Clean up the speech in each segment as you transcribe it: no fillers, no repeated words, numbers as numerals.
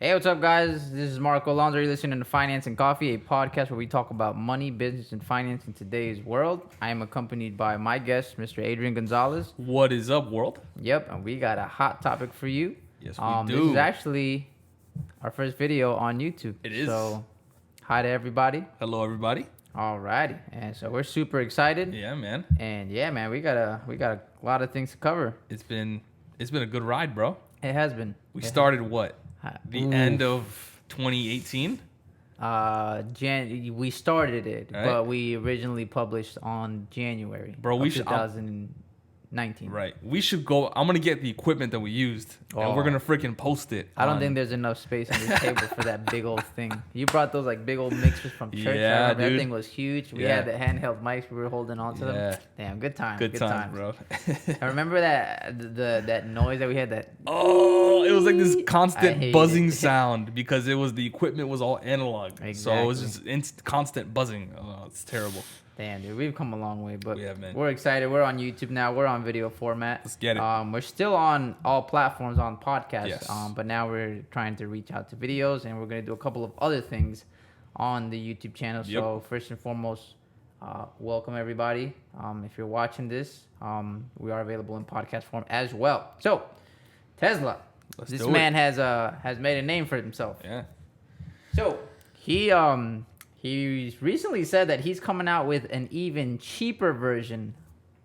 Hey, what's up, guys? This is Marco Alonso. You're listening to Finance and Coffee, a podcast where we talk about money, business, and finance in today's world. I am accompanied by my guest, Mr. Adrian Gonzalez. What is up, world? Yep, and we got a hot topic for you. Yes, we do. This is actually our first video on YouTube. It is. So, hi to everybody. Hello, everybody. Alrighty, and so we're super excited. Yeah, man. And yeah, man, we got a lot of things to cover. It's been a good ride, bro. It has been. We started what? The end of 2018. We started it, Right. but we originally published on January. Bro, we should 2019. Right. We should go. I'm gonna get the equipment that we used, and we're gonna freaking post it. I don't think there's enough space on the table for that big old thing. You brought those like big old mixers from church. Yeah, I remember dude. that thing was huge. We Yeah. had the handheld mics. We were holding on to Yeah. them. Damn, good time. Good times, bro. I remember that noise that we had. That Oh, it was like this I constant hate buzzing it. sound because the equipment was all analog. So it was Exactly. just constant buzzing. Oh, it's terrible. Damn, dude, we've come a long way, but We have, man. we're excited. We're on YouTube now. We're on video format. Let's get it. We're still on all platforms on podcasts, Yes. but now we're trying to reach out to videos, and we're going to do a couple of other things on the YouTube channel. Yep. So first and foremost, welcome everybody. If you're watching this, we are available in podcast form as well. So Tesla, Let's this do it. man has made a name for himself. Yeah. So he recently said that he's coming out with an even cheaper version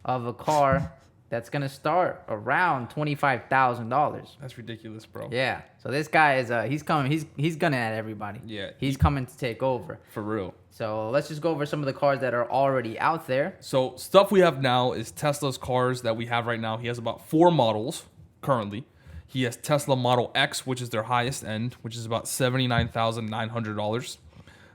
of a car that's gonna start around $25,000. That's ridiculous, bro. Yeah. So this guy is he's coming. He's gunning at everybody. Yeah. He's coming to take over. For real. So let's just go over some of the cars that are already out there. So stuff we have now is Tesla's cars that we have right now. He has about 4 models currently. He has Tesla Model X, which is their highest end, which is about $79,900.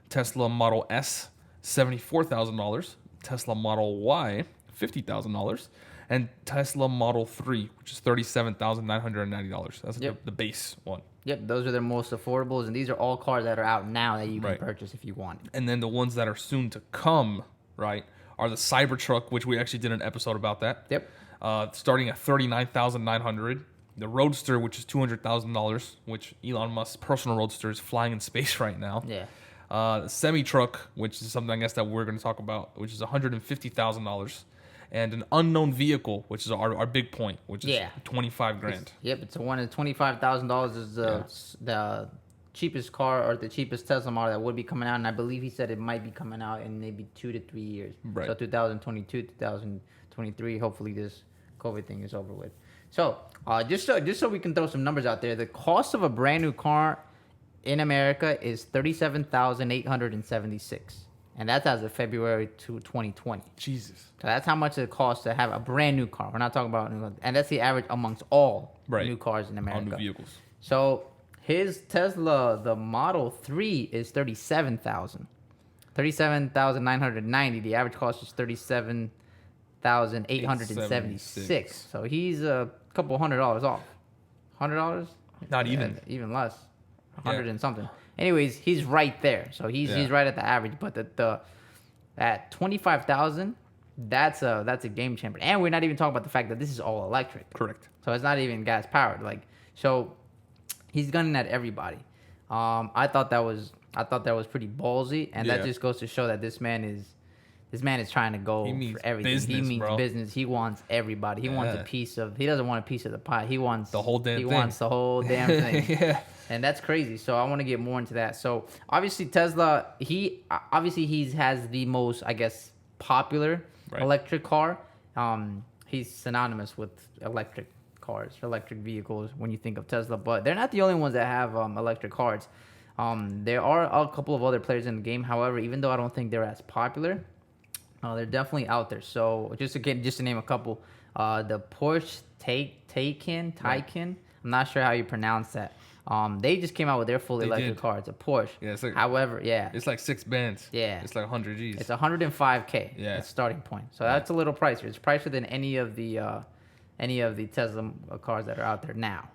Tesla Model S, $74,000. Tesla Model Y, $50,000. And Tesla Model 3, which is $37,990. That's Yep. the base one. Yep, those are their most affordables, and these are all cars that are out now that you can Right. purchase if you want. And then the ones that are soon to come, right, are the Cybertruck, which we actually did an episode about that. Yep. Starting at $39,900. The Roadster, which is $200,000, which Elon Musk's personal Roadster is flying in space right now. Yeah. The Semi-Truck, which is something I guess that we're going to talk about, which is $150,000. And an unknown vehicle, which is our big point, which is Yeah. 25 grand. Yep, it's one of $25,000 is the cheapest car or the cheapest Tesla model that would be coming out, and I believe he said it might be coming out in maybe 2 to 3 years. Right. So 2022, 2023. Hopefully this COVID thing is over with. So just so we can throw some numbers out there, the cost of a brand new car in America is $37,876, and that's as of February 2020. Jesus. So that's how much it costs to have a brand new car. We're not talking about new, and that's the average amongst all Right. new cars in All America. new vehicles. So his Tesla, the Model 3, is $37,990. The average cost is $37,876. So he's a couple $100 off. $100? Not even. Even less. 100 Yeah. and something. Anyways, he's right there. So he's right at the average. But at 25,000, that's a game changer. And we're not even talking about the fact that this is all electric. Correct. So it's not even gas powered. So he's gunning at everybody. I thought that was pretty ballsy, and that Yeah. just goes to show that this man is trying to go He means for everything. He business, means bro. business. He wants everybody. He wants a Yeah. piece of. He doesn't want a piece of the pie. He wants The whole damn He thing. wants the whole damn thing. Yeah. And that's crazy. So I want to get more into that. So obviously Tesla, he has the most, I guess, popular Right. electric car. He's synonymous with electric cars, electric vehicles when you think of Tesla. But they're not the only ones that have electric cars. There are a couple of other players in the game. However, even though I don't think they're as popular, they're definitely out there. So just to name a couple, the Porsche Taycan. I'm not sure how you pronounce that. They just came out with their fully electric car. It's a Porsche. Yeah, it's like- However, yeah, It's like 6 bands. Yeah. It's like 100 G's. it's 105K. Yeah. It's starting point. So that's a little pricier. It's pricier than any of the Tesla cars that are out there now.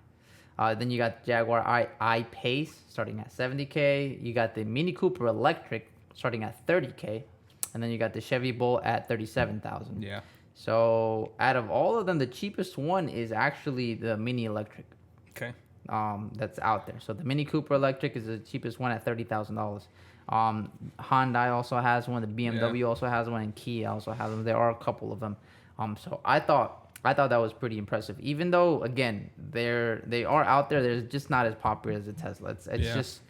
Then you got Jaguar I-Pace starting at 70K. You got the Mini Cooper Electric starting at 30K, and then you got the Chevy Bolt at 37,000. Yeah. So out of all of them, the cheapest one is actually the Mini Electric. Okay. that's out there. So the Mini Cooper electric is the cheapest one at $30,000. Hyundai also has one. The BMW also has one, and Kia also has them. There are a couple of them. So I thought that was pretty impressive. Even though again they are out there, they're just not as popular as the Tesla. It's just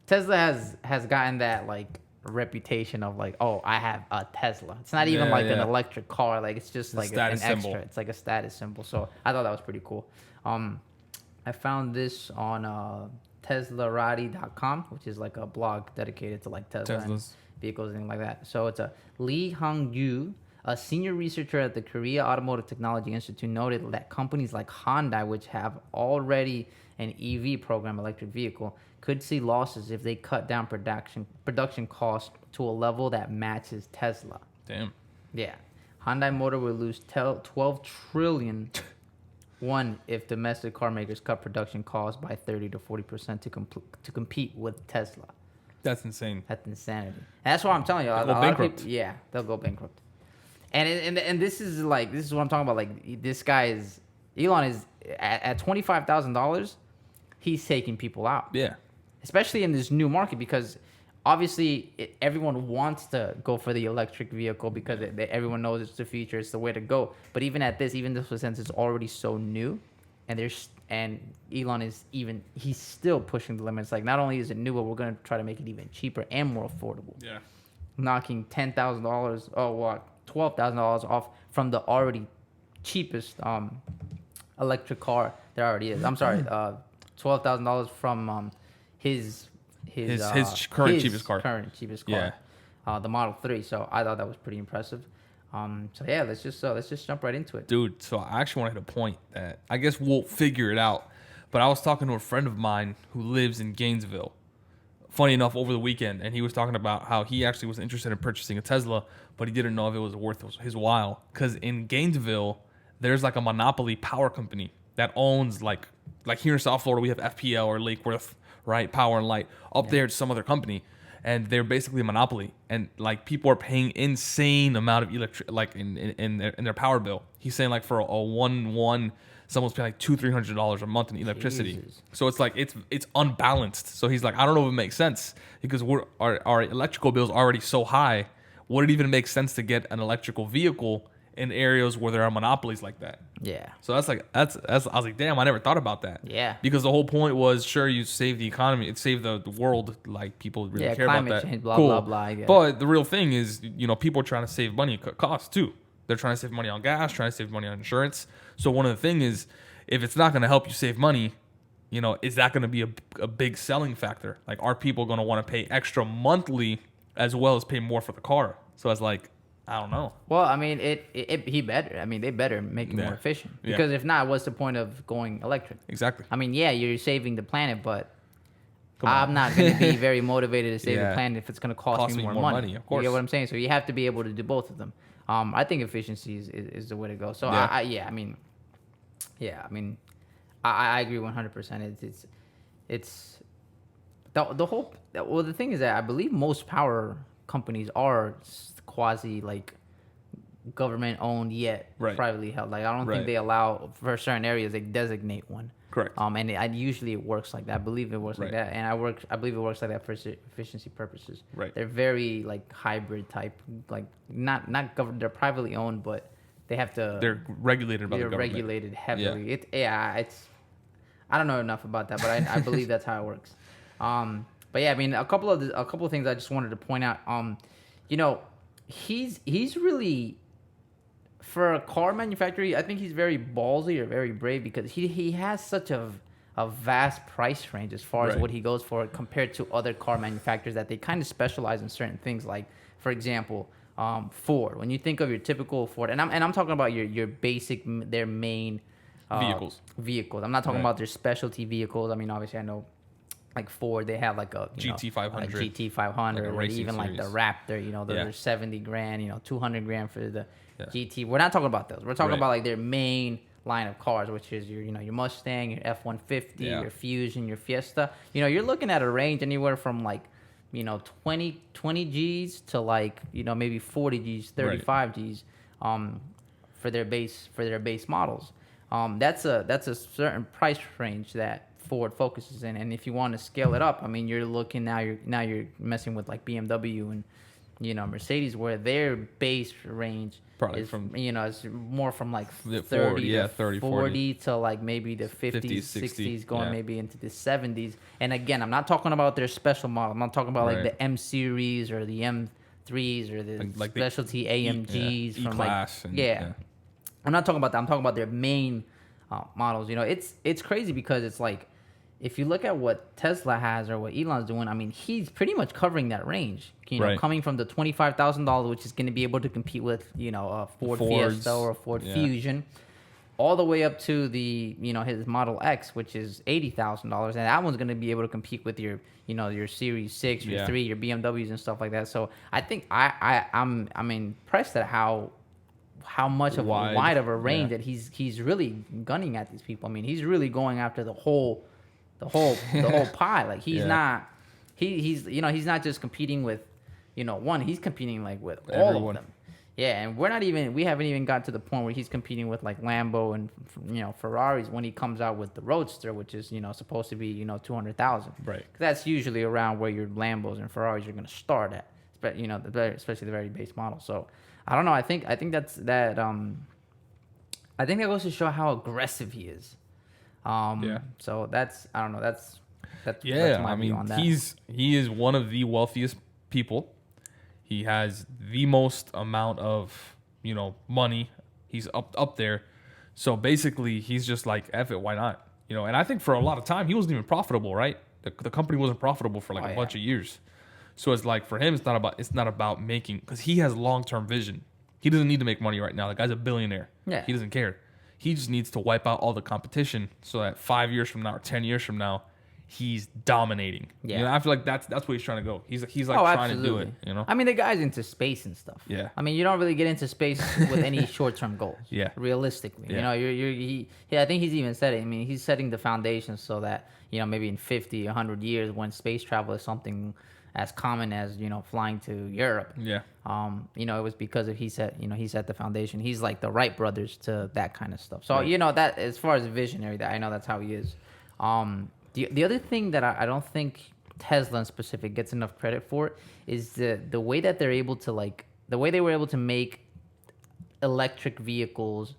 Tesla has gotten that like reputation of like, oh, I have a Tesla. It's not even like an electric car. Like it's just like an extra. Symbol. It's like a status symbol. So I thought that was pretty cool. I found this on teslarati.com, which is like a blog dedicated to like Tesla and vehicles and things like that. So it's a Lee Hong-yu, a senior researcher at the Korea Automotive Technology Institute, noted that companies like Hyundai, which have already an EV program, electric vehicle, could see losses if they cut down production costs to a level that matches Tesla. Damn. Yeah. Hyundai Motor will lose 12 trillion if domestic car makers cut production costs by 30 to 40% to compete with Tesla. That's insane. That's insanity. And that's what I'm telling you. They'll go bankrupt. People, they'll go bankrupt. And this is what I'm talking about. Like this guy is Elon is at $25,000. He's taking people out. Yeah. Especially in this new market, because obviously everyone wants to go for the electric vehicle because everyone knows it's the future, it's the way to go. But even since it's already so new, and Elon he's still pushing the limits. Like not only is it new, but we're gonna try to make it even cheaper and more affordable. Yeah. Knocking $10,000, $12,000 off from the already cheapest electric car there already is. I'm sorry, $12,000 from his current cheapest car. Yeah. The Model 3. So I thought that was pretty impressive. So yeah, let's just jump right into it. Dude, so I actually want to hit a point that I guess we'll figure it out. But I was talking to a friend of mine who lives in Gainesville, funny enough, over the weekend, and he was talking about how he actually was interested in purchasing a Tesla, but he didn't know if it was worth his while. Because in Gainesville, there's like a monopoly power company that owns like here in South Florida, we have FPL or Lake Worth, right? Power and Light. Up there, it's some other company, and they're basically a monopoly. And like people are paying insane amount of electric, like in their power bill. He's saying like for a 1-1, someone's paying like $200-300 a month in electricity. Jesus. So it's like it's unbalanced. So he's like, I don't know if it makes sense because our electrical bill is already so high. Would it even make sense to get an electrical vehicle in areas where there are monopolies like that? Yeah. So that's I was like, damn, I never thought about that. Yeah. Because the whole point was, sure, you save the economy, it saved the world, like people really care about that. Climate change, blah, cool. blah, blah. But the real thing is, people are trying to save money, cut costs too. They're trying to save money on gas, trying to save money on insurance. So one of the things is, if it's not going to help you save money, is that going to be a big selling factor? Like, are people going to want to pay extra monthly as well as pay more for the car? So it's like, I don't know. Well, I mean, they better make it more efficient. Because if not, what's the point of going electric? Exactly. I mean, yeah, you're saving the planet, but I'm not going to be very motivated to save the planet if it's going to cost me more money. Of course. You get what I'm saying? So you have to be able to do both of them. I think efficiency is the way to go. So I agree 100%. It's the whole. Well, the thing is that I believe most power companies are quasi like government owned yet privately held. Like I don't think they allow for certain areas they designate one. Correct. And usually it works like that. I believe it works like that. And I believe it works like that for efficiency purposes. Right. They're very like hybrid type, like not they're privately owned, but they have to. They're regulated by the government. They're regulated heavily. It's I don't know enough about that, but I believe that's how it works. But yeah, I mean a couple of things I just wanted to point out. He's really, for a car manufacturer, I think he's very ballsy or very brave because he has such a vast price range as far as what he goes for compared to other car manufacturers that they kind of specialize in certain things. Like, for example, Ford. When you think of your typical Ford, and I'm talking about your basic, their main vehicles. I'm not talking about their specialty vehicles. I mean, obviously, I know. Like Ford, they have like a GT500, GT500, or even like the Raptor. Those are $70,000, $200,000 for the GT. We're not talking about those. We're talking about like their main line of cars, which is your Mustang, your F-150, your Fusion, your Fiesta. You're looking at a range anywhere from like 20 G's to like maybe 40 G's, 35 G's, for their base models. That's a certain price range that Ford Focus is in. And if you want to scale it up, I mean, you're looking you're messing with like BMW and Mercedes, where their base range Probably is from it's more from like the 30 to 30, 40 to like maybe the 50s, 50s, 60, 60s, going yeah. maybe into the 70s. And again, I'm not talking about their special model. I'm not talking about like Right. the M series or the M3s or the Like the specialty AMGs from E-Class like and- yeah. I'm not talking about that. I'm talking about their main models. It's crazy because it's like if you look at what Tesla has or what Elon's doing, I mean, he's pretty much covering that range. Right. Coming from the $25,000, which is going to be able to compete with a Ford Fords, Fiesta or a Ford yeah. Fusion, all the way up to the his Model X, which is $80,000, and that one's going to be able to compete with your your Series 6, your Yeah. 3, your BMWs and stuff like that. So I think I'm impressed at how much of wide of a range yeah. that he's really gunning at these people. I mean, he's really going after the whole pie. Like he's Yeah. not he's he's not just competing with one. He's competing like with all Everyone. of them. Yeah, and we haven't even got to the point where he's competing with like Lambo and Ferraris when he comes out with the Roadster, which is supposed to be 200,000. Right. That's usually around where your Lambos and Ferraris are going to start at, especially the very base model. So I don't know. I think that's that. I think that goes to show how aggressive he is. Yeah. So that's I don't know. That's Yeah, my I view mean, on that. he is one of the wealthiest people. He has the most amount of money. He's up there. So basically, he's just like, F it, why not? And I think for a lot of time he wasn't even profitable, right? The company wasn't profitable for like a bunch of years. So it's like for him, it's not about making, because he has long-term vision. He doesn't need to make money right now. The guy's a billionaire. Yeah. He doesn't care. He just needs to wipe out all the competition so that 5 years from now or 10 years from now, he's dominating. Yeah. I feel like that's where he's trying to go. He's like Oh, trying absolutely. to do it. I mean, the guy's into space and stuff. Yeah. I mean, you don't really get into space with any short-term goals. Yeah. Realistically, Yeah. I think he's even said it. I mean, he's setting the foundation so that maybe in 50, 100 years, when space travel is something as common as flying to Europe. Yeah. It was because he set the foundation. He's like the Wright brothers to that kind of stuff. So Right. that as far as visionary, that I know that's how he is. The other thing that I don't think Tesla in specific gets enough credit for is the way that they're able to the way they were able to make electric vehicles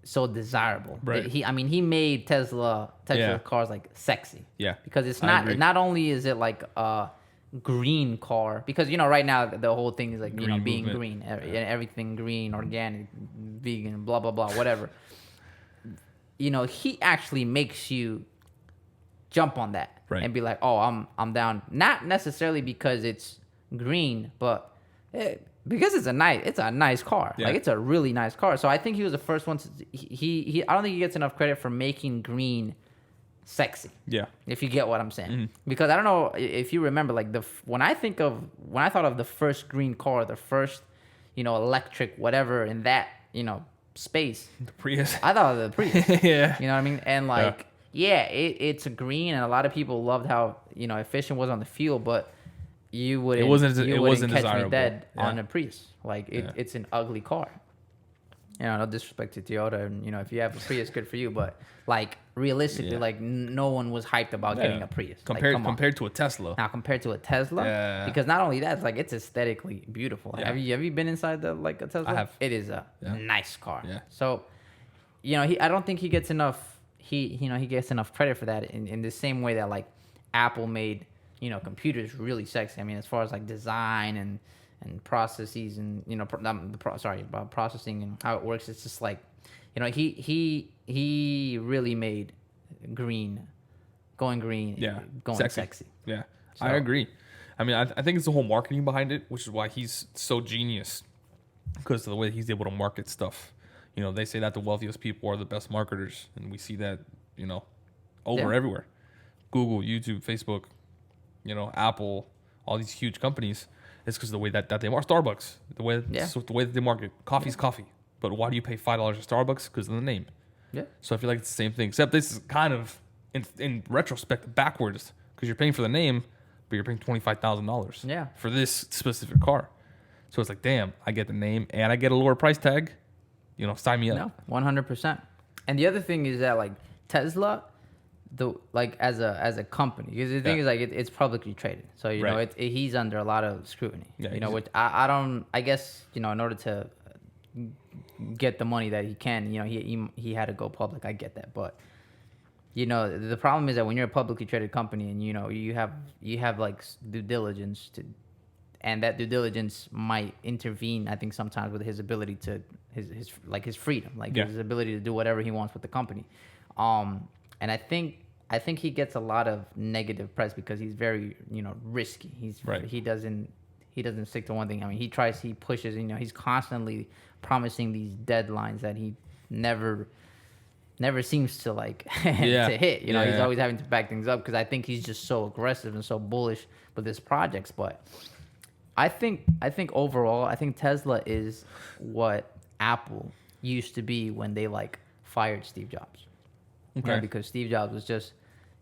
so desirable. Right. He made Tesla Yeah. cars like sexy. Yeah. Because it's I agree. not only is it like a green car, because right now the whole thing is like Green being movement. green, everything green, organic, vegan, blah blah blah, whatever. He actually makes you jump on that Right. and be like, oh, I'm down. Not necessarily because it's green, but because it's a nice car. Yeah. Like it's a really nice car. So I think he was the first one to he I don't think he gets enough credit for making green sexy. Yeah. If you get what I'm saying. Mm-hmm. Because I don't know if you remember, like when I thought of the first green car, the first electric whatever in that space, The Prius. I thought of the Prius. Yeah. You know what I mean? And like, it's a green, and a lot of people loved how efficient it was on the fuel, but you wouldn't. It wasn't catch desirable. me dead Yeah. on a Prius. Like it's an ugly car. No disrespect to Toyota, and if you have a Prius, good for you. But like realistically, Yeah. like no one was hyped about getting a Prius. Like, come on. Compared to a Tesla. Now compared to a Tesla, Yeah. because not only that, it's like it's aesthetically beautiful. Yeah. Have you been inside a Tesla? I have. It is a Yeah. nice car. Yeah. So, I don't think he gets enough. He gets enough credit for that in the same way that like Apple made computers really sexy. I mean, as far as like design and processes and about processing and how it works, it's just like he really made going green, Yeah. going sexy. Yeah. So- I agree. I mean, I think it's the whole marketing behind it, which is why he's so genius, because of the way he's able to market stuff. They say that the wealthiest people are the best marketers, and we see that, over Yeah. everywhere. Google, YouTube, Facebook, Apple, all these huge companies. It's because the way that they market. Starbucks, the way that they market. Coffee's coffee. But why do you pay $5 at Starbucks? Because of the name. Yeah. So I feel like it's the same thing, except this is kind of, in retrospect, backwards, because you're paying for the name, but you're paying $25,000 Yeah. for this specific car. So it's like, damn, I get the name and I get a lower price tag. Sign me up. No, 100%. And the other thing is that like Tesla, as a company, because the thing is like it's publicly traded, so you know he's under a lot of scrutiny. Yeah, you know, which I don't. I guess you know in order to get the money that he can, you know, he had to go public. I get that, but you know the problem is that when you're a publicly traded company and you know you have like due diligence to, and that due diligence might intervene. I think sometimes with his ability to his freedom, like his ability to do whatever he wants with the company. And I think he gets a lot of negative press because he's very, you know, risky. He doesn't stick to one thing. I mean, he pushes, you know, he's constantly promising these deadlines that he never seems to like to hit. You know, he's always having to back things up because I think he's just so aggressive and so bullish with his projects. But I think overall, I think Tesla is what Apple used to be when they like fired Steve Jobs. Okay. You know, because Steve Jobs was just,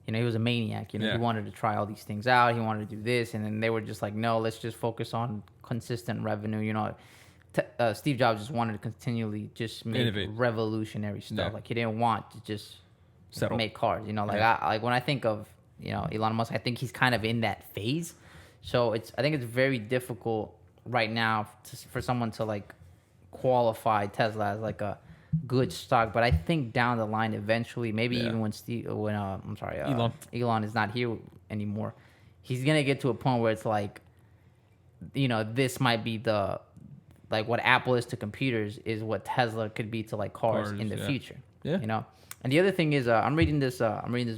you know, he was a maniac. You know, he wanted to try all these things out. He wanted to do this, and then they were just like, no, let's just focus on consistent revenue. You know, Steve Jobs just wanted to continually just make innovate, revolutionary stuff. Like he didn't want to just make cars. You know, like when I think of, you know, Elon Musk, I think he's kind of in that phase. So I think it's very difficult right now for someone to like qualify Tesla as like a good stock, but I think down the line eventually, maybe even when Elon is not here anymore, he's gonna get to a point where it's like, you know, this might be the like what Apple is to computers is what Tesla could be to like cars in the future. Yeah. You know. And the other thing is, I'm reading this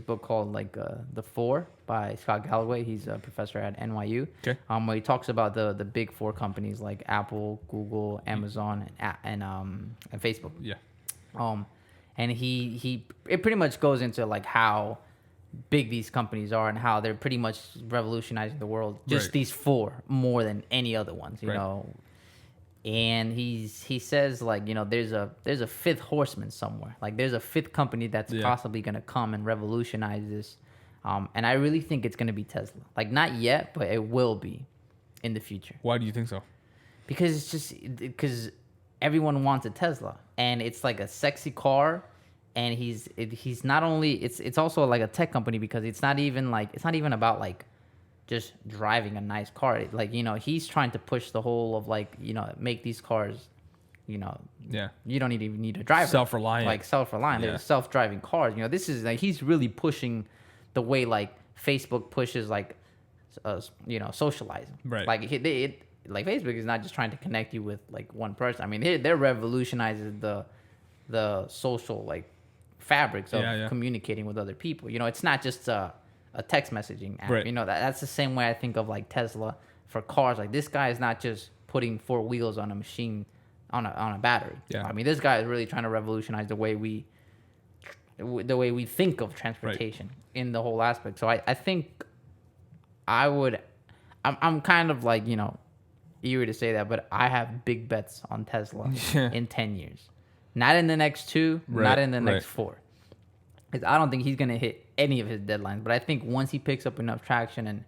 book called like The Four by Scott Galloway. He's a professor at NYU. Okay. Where he talks about the big four companies like Apple, Google, Amazon, and Facebook. Yeah. And it pretty much goes into like how big these companies are and how they're pretty much revolutionizing the world. Just these four more than any other ones, you know. And he says like, you know, there's a fifth horseman somewhere. Like there's a fifth company that's possibly gonna come and revolutionize this. And I really think it's gonna be Tesla. Like not yet, but it will be in the future. Why do you think so? Because everyone wants a Tesla, and it's like a sexy car, and he's not only it's also like a tech company because it's not even about like just driving a nice car. Like, you know, he's trying to push the whole of like, you know, make these cars, you know, you don't even need a driver. Self-reliant. They're self-driving cars. You know, this is like he's really pushing the way like Facebook pushes like, you know, socializing. Right. Like like Facebook is not just trying to connect you with like one person. I mean, they're revolutionizing the social like fabrics of communicating with other people. You know, it's not just a text messaging app. Right. You know, that's the same way I think of like Tesla for cars. Like this guy is not just putting four wheels on a machine on a battery. Yeah. I mean, this guy is really trying to revolutionize the way we think of transportation in the whole aspect. So I think I'm kind of like, you know, eager to say that, but I have big bets on Tesla in 10 years. Not in the next 2, not in the next 4. Because I don't think he's going to hit any of his deadlines. But I think once he picks up enough traction and,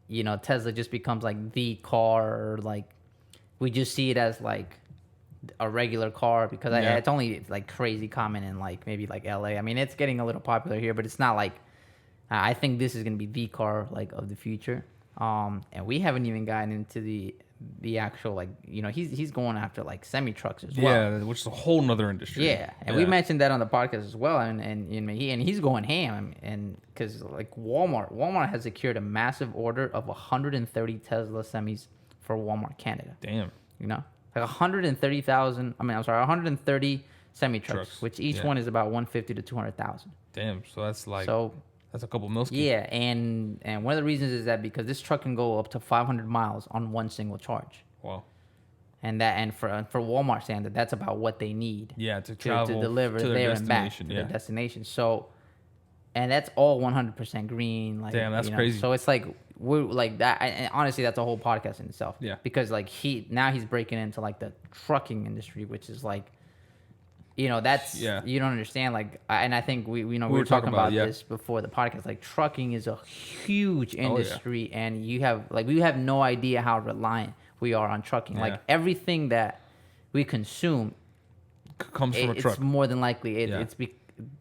you know, Tesla just becomes like the car, or like we just see it as like a regular car, because it's only like crazy common in like maybe like LA. I mean, it's getting a little popular here, but it's not like, I think this is going to be the car like of the future. And we haven't even gotten into the actual, like, you know, he's going after like semi trucks as well. Yeah, which is a whole nother industry. Yeah, and we mentioned that on the podcast as well, and he's going ham, and because like Walmart has secured a massive order of 130 Tesla semis for Walmart Canada. Damn. You know, like 130 semi trucks, which each one is about 150 to 200,000. Damn, so that's like that's a couple mil. Yeah, and one of the reasons is that because this truck can go up to 500 miles on one single charge. Wow. And for Walmart standard, that's about what they need. Yeah, to travel to deliver to there and back to their destination. So, and that's all 100% green. Like, damn, that's crazy. So it's like we're like that. And honestly, that's a whole podcast in itself. Yeah. Because like he's breaking into like the trucking industry, which is like, you know, that's you don't understand. Like, and I think we were talking about this before the podcast. Like, trucking is a huge industry, and we have no idea how reliant we are on trucking. Yeah. Like everything that we consume comes from a truck. It's more than likely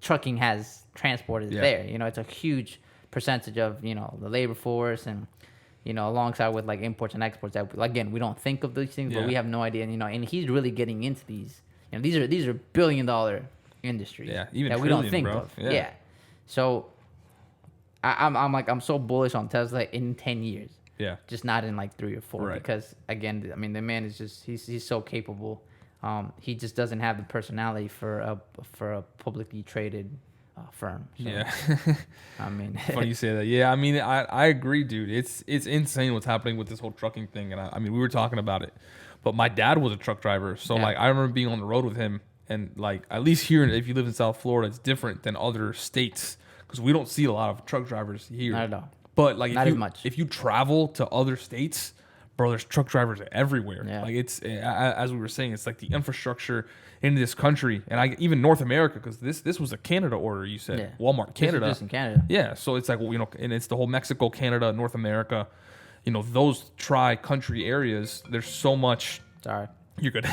trucking has transported Yeah. there. You know, it's a huge percentage of, you know, the labor force and, you know, alongside with like imports and exports that, again, we don't think of these things, but Yeah. we have no idea. And, you know, and he's really getting into these. You know, these are $1 billion industries Yeah, even that we don't trillion, think bro. of. Yeah. Yeah. So I'm so bullish on Tesla in 10 years. Yeah. Just not in like 3 or 4 Right. because again, I mean, the man is just he's so capable. He just doesn't have the personality for a publicly traded firm. So, Yeah. I mean, Funny you say that. Yeah, I mean, I agree, dude. It's insane what's happening with this whole trucking thing, and I mean, we were talking about it, but my dad was a truck driver, so Yeah. like I remember being on the road with him, and like at least here, if you live in South Florida, it's different than other states because we don't see a lot of truck drivers here. not at all. But like Not if as you much. if you travel to other states, bro, there's truck drivers everywhere. Yeah. Like it's as we were saying, it's like the infrastructure in this country, and even North America, because this was a Canada order. You said Yeah. Walmart This is Canada. just in Canada. Yeah, so it's like, you know, and it's the whole Mexico, Canada, North America, you know, those tri-country areas. There's so much. Sorry. You're good.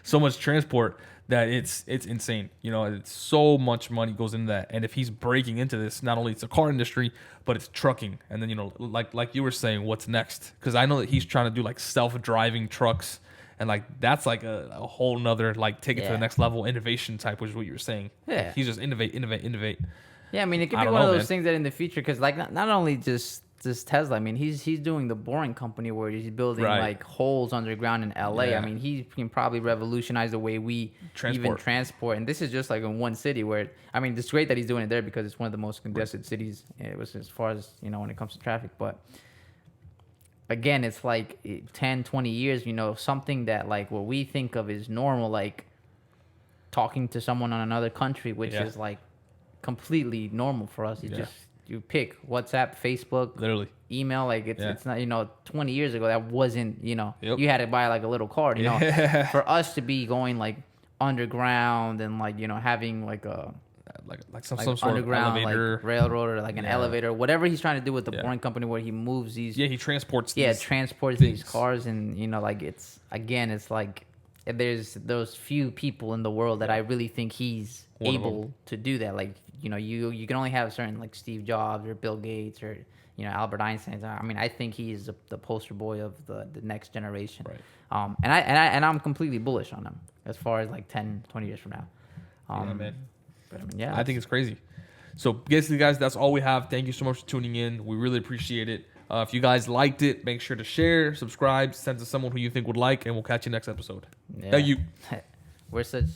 So much transport that it's insane. You know, it's so much money goes into that. And if he's breaking into this, not only it's a car industry, but it's trucking. And then, you know, like you were saying, what's next? Because I know that he's trying to do like self-driving trucks. And like that's like a whole nother like take it to Yeah. the next level innovation type, which is what you were saying. Yeah. Like, he's just innovate. Yeah, I mean, it could I be don't one of know, those man. things that in the future, because like not only just Tesla. I mean, he's doing the Boring Company where he's building Right. like holes underground in LA. Yeah. I mean, he can probably revolutionize the way we even transport. And this is just like in one city where, I mean, it's great that he's doing it there because it's one of the most congested cities. It was as far as, you know, when it comes to traffic. But again, it's like 10, 20 years, you know, something that like what we think of is normal, like talking to someone on another country, which Yeah. is like completely normal for us. Yeah. You pick WhatsApp, Facebook, Literally. email. Like it's not, you know, 20 years ago that wasn't, you know, Yep. you had to buy like a little card, you know. Yeah. For us to be going like underground and like, you know, having like a Like some like sort of underground elevator. like railroad or like an Yeah. elevator, whatever he's trying to do with the Yeah. Boring Company where he moves these Yeah, he transports. yeah, these transports these things. cars, and you know, like it's like there's those few people in the world that I really think he's One of able to do that. Like, you know, you can only have certain like Steve Jobs or Bill Gates or, you know, Albert Einstein. I mean, I think he is the poster boy of the next generation. Right. And I'm completely bullish on him as far as like 10, 20 years from now. Yeah, man. But I mean, yeah, I think it's crazy. So basically, guys, that's all we have. Thank you so much for tuning in. We really appreciate it. If you guys liked it, make sure to share, subscribe, send to someone who you think would like, and we'll catch you next episode. yeah. Thank you. we're such